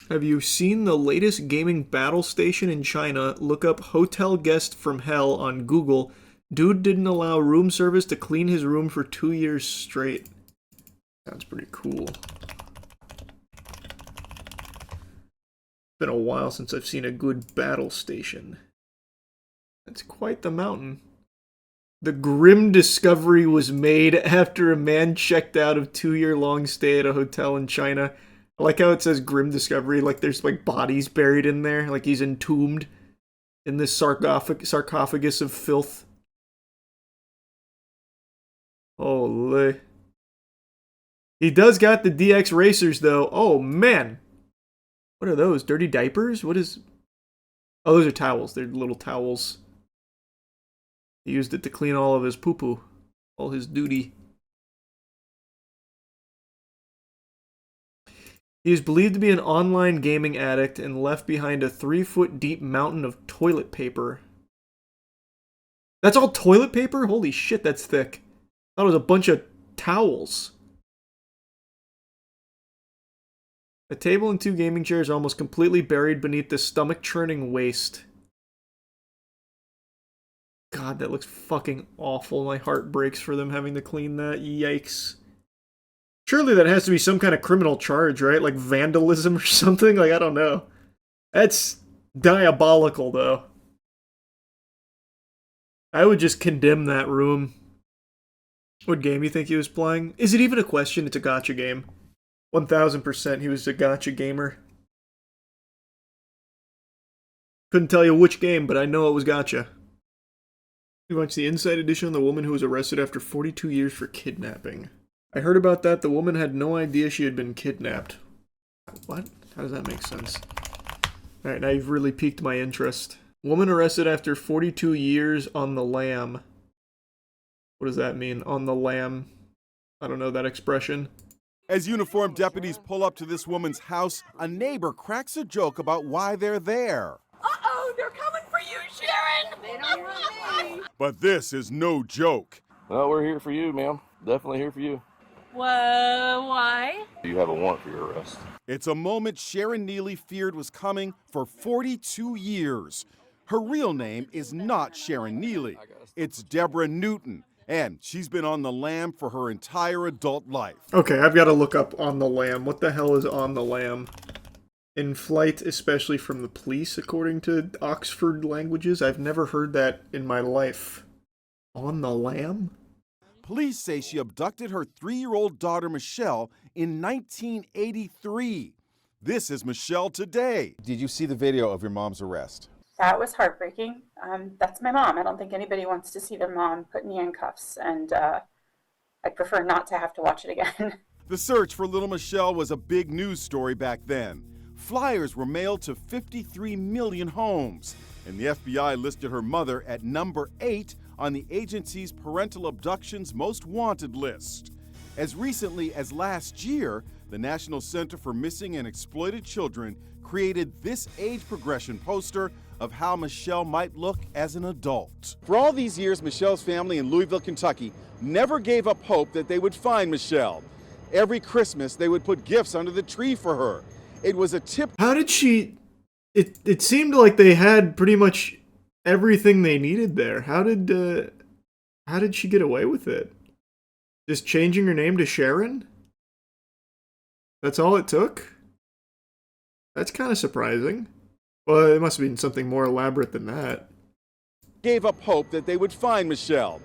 Have you seen the latest gaming battle station in China? Look up Hotel Guest from Hell on Google. Dude didn't allow room service to clean his room for 2 years straight. Sounds pretty cool. Been a while since I've seen a good battle station. That's quite the mountain. The grim discovery was made after a man checked out of 2-year-long stay at a hotel in China. I like how it says grim discovery, like there's like bodies buried in there, like he's entombed in this sarcophagus of filth. Holy. He does got the DX racers though. Oh man. What are those? Dirty diapers? What is... Oh, those are towels. They're little towels. He used it to clean all of his poo-poo. All his duty. He is believed to be an online gaming addict and left behind a 3-foot deep mountain of toilet paper. That's all toilet paper? Holy shit, that's thick. I thought it was a bunch of towels. A table and 2 gaming chairs are almost completely buried beneath the stomach-churning waste. God, that looks fucking awful. My heart breaks for them having to clean that. Yikes. Surely that has to be some kind of criminal charge, right? Like vandalism or something? Like, I don't know. That's diabolical, though. I would just condemn that room. What game you think he was playing? Is it even a question? It's a gacha game. 1000% he was a gacha gamer. Couldn't tell you which game, but I know it was gacha. We watched the Inside Edition on the woman who was arrested after 42 years for kidnapping. I heard about that. The woman had no idea she had been kidnapped. What? How does that make sense? Alright, now you've really piqued my interest. Woman arrested after 42 years on the lam. What does that mean? On the lam? I don't know that expression. As uniformed deputies pull up to this woman's house, a neighbor cracks a joke about why they're there. Uh-oh, they're coming for you, Sharon! They don't want me. But this is no joke. Well, we're here for you, ma'am. Definitely here for you. Whoa, why? You have a warrant for your arrest. It's a moment Sharon Neely feared was coming for 42 years. Her real name is not Sharon Neely. It's Deborah Newton, and she's been on the lam for her entire adult life. Okay, I've got to look up on the lam. What the hell is on the lam? In flight, especially from the police, according to Oxford languages. I've never heard that in my life. On the lam? Police say she abducted her 3-year-old daughter Michelle in 1983. This is Michelle today. Did you see the video of your mom's arrest? That was heartbreaking. That's my mom. I don't think anybody wants to see their mom put in handcuffs, and I'd prefer not to have to watch it again. The search for little Michelle was a big news story back then. Flyers were mailed to 53 million homes, and the FBI listed her mother at number 8 on the agency's parental abductions most wanted list. As recently as last year, the National Center for Missing and Exploited Children created this age progression poster of how Michelle might look as an adult. For all these years, Michelle's family in Louisville, Kentucky never gave up hope that they would find Michelle. Every Christmas, they would put gifts under the tree for her. It was a tip. How did she... It seemed like they had pretty much everything they needed there. How did she get away with it? Just changing her name to Sharon? That's all it took? That's kind of surprising. Well, it must have been something more elaborate than that. Gave up hope that they would find Michelle.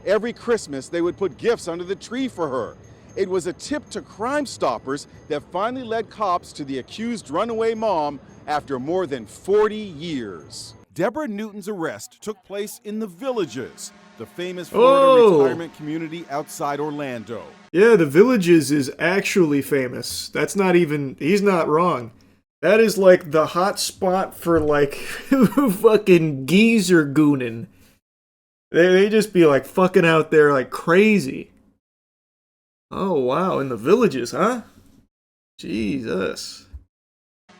Every Christmas, they would put gifts under the tree for her. It was a tip to Crime Stoppers that finally led cops to the accused runaway mom after more than 40 years. Deborah Newton's arrest took place in the Villages, the famous Florida retirement community outside Orlando. Yeah, the Villages is actually famous. That's not even... He's not wrong. That is like the hot spot for like fucking geezer gooning. They just be like fucking out there like crazy. Oh wow, in the Villages, huh? Jesus.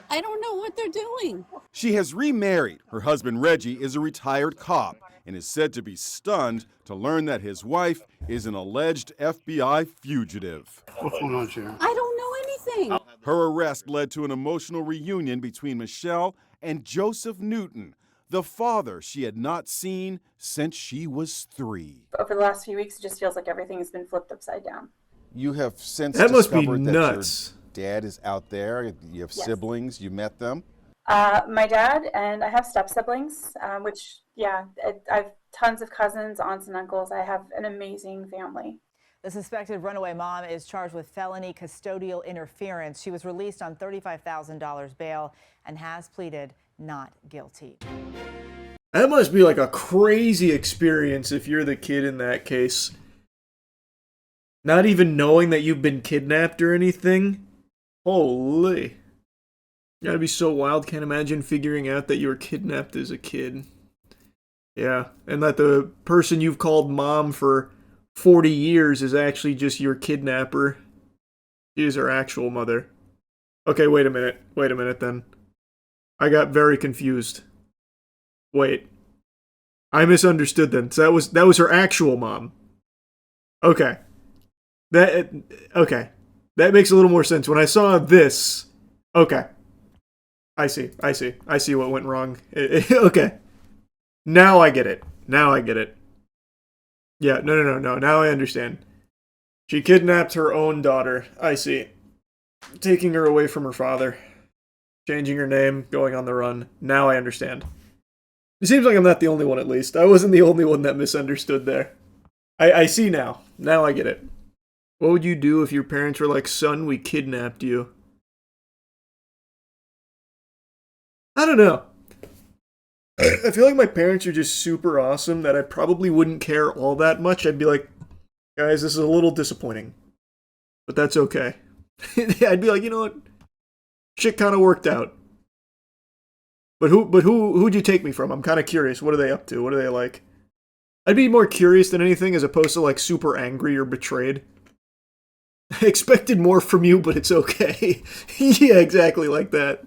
I don't know what they're doing. She has remarried. Her husband Reggie is a retired cop and is said to be stunned to learn that his wife is an alleged FBI fugitive. What's going on, Sharon? I don't know anything. Her arrest led to an emotional reunion between Michelle and Joseph Newton, the father she had not seen since she was 3. Over the last few weeks, it just feels like everything has been flipped upside down. You have since That must be discovered that nuts. your dad is out there. You have Yes. siblings. You met them. My dad and I have step siblings, which, yeah, I have tons of cousins, aunts, and uncles. I have an amazing family. The suspected runaway mom is charged with felony custodial interference. She was released on $35,000 bail and has pleaded not guilty. That must be like a crazy experience if you're the kid in that case. Not even knowing that you've been kidnapped or anything. Holy. Gotta be so wild. Can't imagine figuring out that you were kidnapped as a kid. Yeah, and that the person you've called mom for 40 years is actually just your kidnapper. She is her actual mother. Okay, wait a minute. Wait a minute then. I got very confused. Wait. I misunderstood then. So that was her actual mom. Okay. Okay. That makes a little more sense. When I saw this, okay. I see what went wrong. Okay. Now I get it. Yeah, no. Now I understand. She kidnapped her own daughter. I see. Taking her away from her father. Changing her name, going on the run. Now I understand. It seems like I'm not the only one, at least. I wasn't the only one that misunderstood there. I see now. Now I get it. What would you do if your parents were like, son, we kidnapped you? I don't know. I feel like my parents are just super awesome that I probably wouldn't care all that much. I'd be like, guys, this is a little disappointing. But that's okay. I'd be like, you know what? Shit kind of worked out. But who'd you take me from? I'm kind of curious. What are they up to? What are they like? I'd be more curious than anything as opposed to like super angry or betrayed. I expected more from you, but it's okay. Yeah, exactly like that.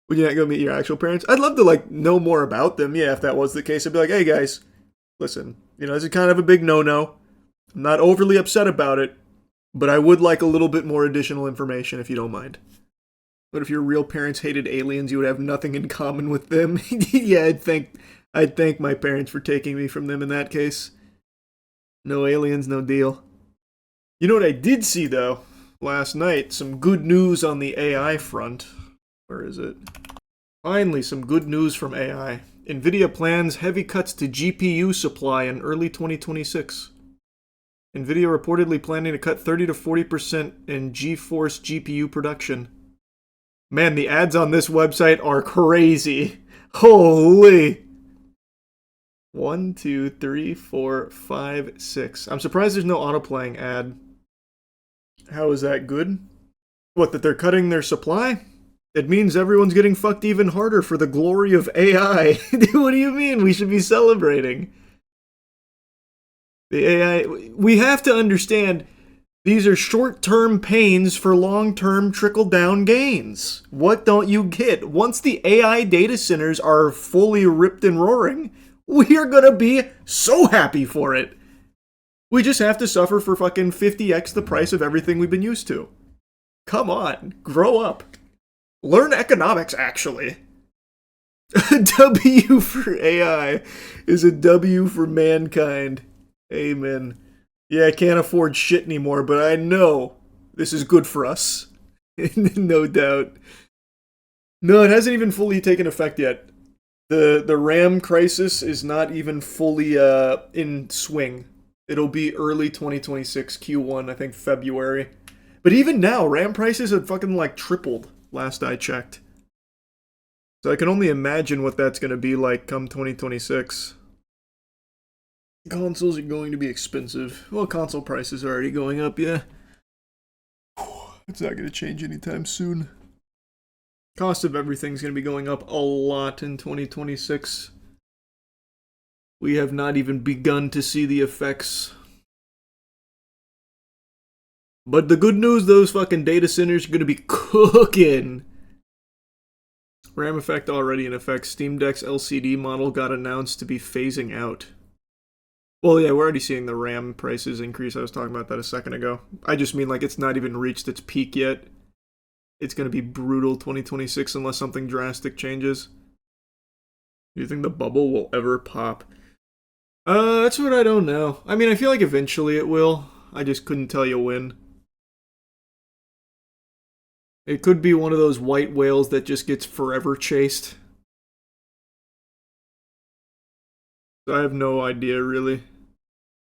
Would you not go meet your actual parents? I'd love to like know more about them. Yeah, if that was the case, I'd be like, hey guys, listen, this is kind of a big no-no. I'm not overly upset about it, but I would like a little bit more additional information if you don't mind. But if your real parents hated aliens, you would have nothing in common with them. Yeah, I'd thank my parents for taking me from them in that case. No aliens, no deal. You know what I did see though last night? Some good news on the AI front. Where is it? Finally, some good news from AI. Nvidia plans heavy cuts to GPU supply in early 2026. Nvidia reportedly planning to cut 30 to 40% in GeForce GPU production. Man, the ads on this website are crazy. Holy. 1, 2, 3, 4, 5, 6. I'm surprised there's no auto-playing ad. How is that good? What, that they're cutting their supply? It means everyone's getting fucked even harder for the glory of AI. What do you mean? We should be celebrating. The AI... We have to understand, these are short-term pains for long-term trickle-down gains. What don't you get? Once the AI data centers are fully ripped and roaring, we are gonna be so happy for it. We just have to suffer for fucking 50x the price of everything we've been used to. Come on, grow up. Learn economics, actually. A W for AI is a W for mankind. Amen. Yeah, I can't afford shit anymore, but I know this is good for us. No doubt. No, it hasn't even fully taken effect yet. The RAM crisis is not even fully in swing. It'll be early 2026, Q1, I think February. But even now, RAM prices have fucking like tripled. Last I checked. So I can only imagine what that's going to be like come 2026. Consoles are going to be expensive. Well, console prices are already going up, yeah. It's not going to change anytime soon. Cost of everything's going to be going up a lot in 2026. We have not even begun to see the effects. But the good news, those fucking data centers are going to be cooking. RAM effect already in effect. Steam Deck's LCD model got announced to be phasing out. Well, yeah, we're already seeing the RAM prices increase. I was talking about that a second ago. I just mean like it's not even reached its peak yet. it's going to be brutal 2026 unless something drastic changes. Do you think the bubble will ever pop? That's what I don't know. I mean, I feel like eventually it will. I just couldn't tell you when. It could be one of those white whales that just gets forever chased. I have no idea, really.